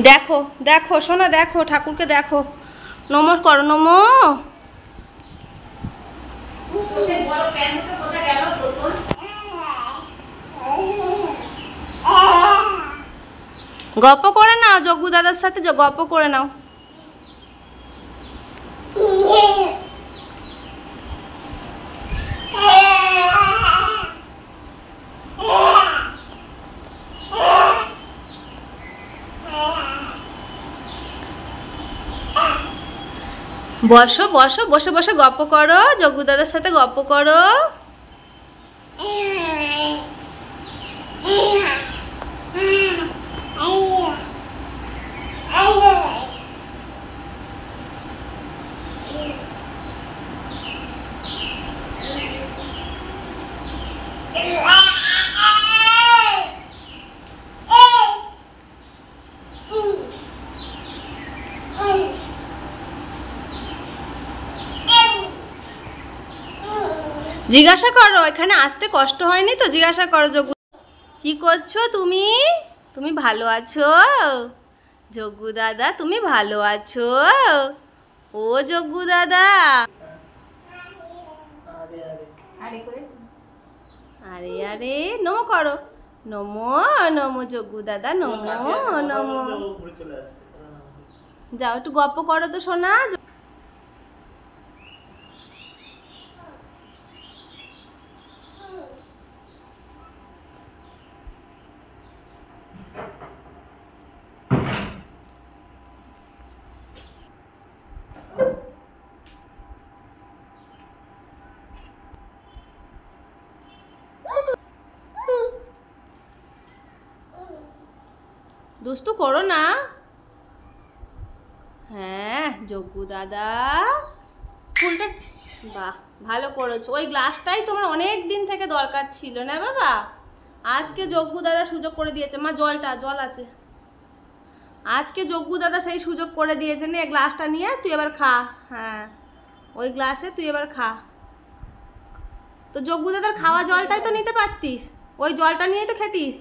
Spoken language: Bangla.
দেখো দেখো সোনা, দেখো ঠাকুরকে দেখো, নমঃ করো, নমঃ। গল্প করে নাও জগ্গু দাদার সাথে, গল্প করে নাও। বসো বসো, বসে বসে গল্প করো, জগ্গু দাদার সাথে গল্প করো। জিজ্ঞাসা করো, এখানে আসতে কষ্ট হয়নি তো? জিজ্ঞাসা করো জগ্গু, কি করছো তুমি? তুমি ভালো আছো জগ্গু দাদা? তুমি ভালো আছো ও জগ্গু দাদা? আরে আরে নমো করো, নমো নমো জগ্গু দাদা, নমো নমো। যাও একটু গল্প করো তো সোনা। দুষ্টু করো না। হ্যাঁ জগ্গু দাদা, ফুলটা বাহ ভালো করেছো। ওই গ্লাসটাই তোমার অনেক দিন থেকে দরকার ছিল না বাবা? আজকে জগ্গু দাদা সুযোগ করে দিয়েছে। মা জলটা, জল আছে, আজকে জগ্গু দাদা সেই সুযোগ করে দিয়েছে। নে গ্লাসটা নিয়ে তুই এবার খা। হ্যাঁ ওই গ্লাসে তুই এবার খা। তো জগ্গু দাদার খাওয়া জলটাই তো নিতে পারতিস, ওই জলটা নিয়েই তো খেতিস।